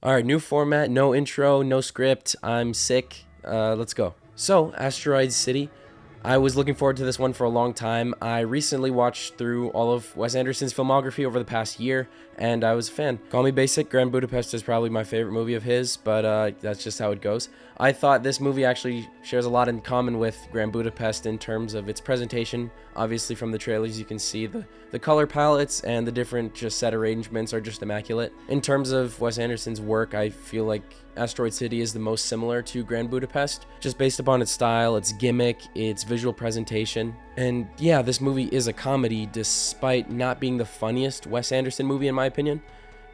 All right, new format, no intro, no script. I'm sick. Let's go. So, Asteroid City. I was looking forward to this one for a long time. I recently watched through all of Wes Anderson's filmography over the past year, and I was a fan. Call me basic, Grand Budapest is probably my favorite movie of his, but that's just how it goes. I thought this movie actually shares a lot in common with Grand Budapest in terms of its presentation. Obviously, from the trailers, you can see the color palettes and the different just set arrangements are just immaculate. In terms of Wes Anderson's work, I feel like Asteroid City is the most similar to Grand Budapest, just based upon its style, its gimmick, its visual presentation. And yeah, this movie is a comedy despite not being the funniest Wes Anderson movie in my opinion.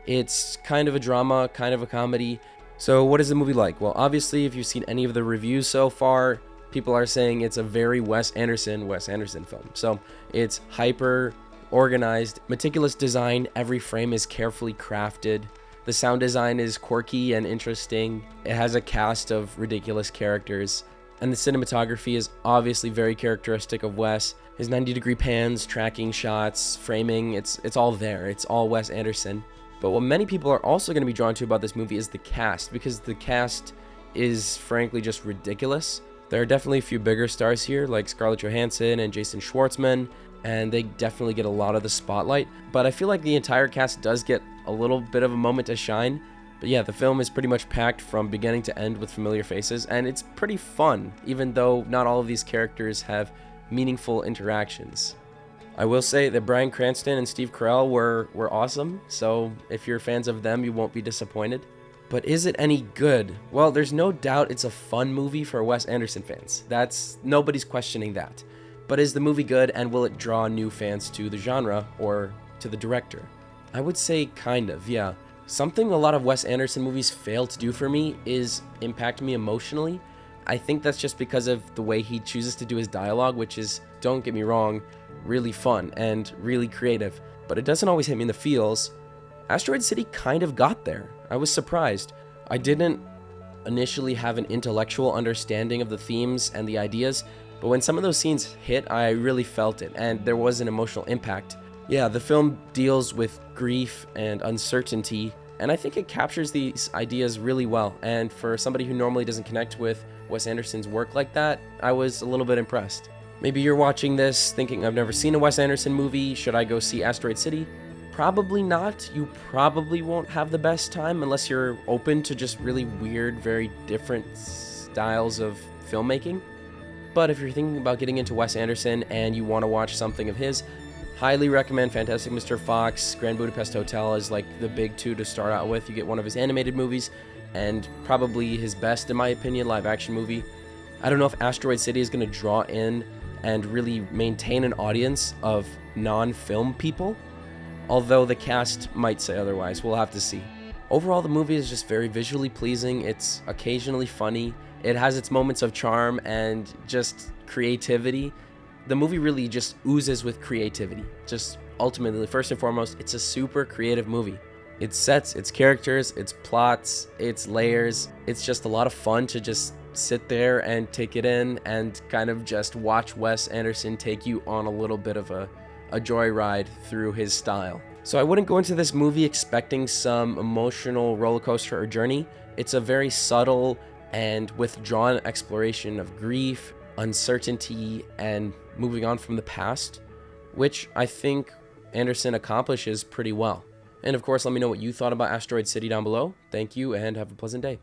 It's kind of a drama, kind of a comedy. So what is the movie like? Well, obviously, if you've seen any of the reviews so far, people are saying it's a very Wes Anderson film. So it's hyper organized, meticulous design, every frame is carefully crafted. The sound design is quirky and interesting. It has a cast of ridiculous characters. And the cinematography is obviously very characteristic of Wes. His 90-degree pans, tracking shots, framing, it's all there. It's all Wes Anderson. But what many people are also going to be drawn to about this movie is the cast, because the cast is frankly just ridiculous. There are definitely a few bigger stars here, like Scarlett Johansson and Jason Schwartzman, and they definitely get a lot of the spotlight. But I feel like the entire cast does get a little bit of a moment to shine. But yeah, the film is pretty much packed from beginning to end with familiar faces, and it's pretty fun, even though not all of these characters have meaningful interactions. I will say that Bryan Cranston and Steve Carell were awesome, so if you're fans of them, you won't be disappointed. But is it any good? Well, there's no doubt it's a fun movie for Wes Anderson fans. Nobody's questioning that. But is the movie good, and will it draw new fans to the genre or to the director? I would say kind of, yeah. Something a lot of Wes Anderson movies fail to do for me is impact me emotionally. I think that's just because of the way he chooses to do his dialogue, which is, don't get me wrong, really fun and really creative. But it doesn't always hit me in the feels. Asteroid City kind of got there. I was surprised. I didn't initially have an intellectual understanding of the themes and the ideas, but when some of those scenes hit, I really felt it, and there was an emotional impact. Yeah, the film deals with grief and uncertainty, and I think it captures these ideas really well. And for somebody who normally doesn't connect with Wes Anderson's work like that, I was a little bit impressed. Maybe you're watching this thinking, I've never seen a Wes Anderson movie, should I go see Asteroid City? Probably not. You probably won't have the best time unless you're open to just really weird, very different styles of filmmaking. But if you're thinking about getting into Wes Anderson and you want to watch something of his, highly recommend Fantastic Mr. Fox. Grand Budapest Hotel is like the big two to start out with. You get one of his animated movies and probably his best, in my opinion, live action movie. I don't know if Asteroid City is going to draw in and really maintain an audience of non-film people, although the cast might say otherwise. We'll have to see. Overall, the movie is just very visually pleasing. It's occasionally funny. It has its moments of charm and just creativity. The movie really just oozes with creativity. Just ultimately, first and foremost, it's a super creative movie. Its sets, its characters, its plots, its layers. It's just a lot of fun to just sit there and take it in and kind of just watch Wes Anderson take you on a little bit of a joyride through his style. So I wouldn't go into this movie expecting some emotional roller coaster or journey. It's a very subtle and withdrawn exploration of grief, uncertainty, and moving on from the past, which I think Anderson accomplishes pretty well. And of course, let me know what you thought about Asteroid City down below. Thank you, and have a pleasant day.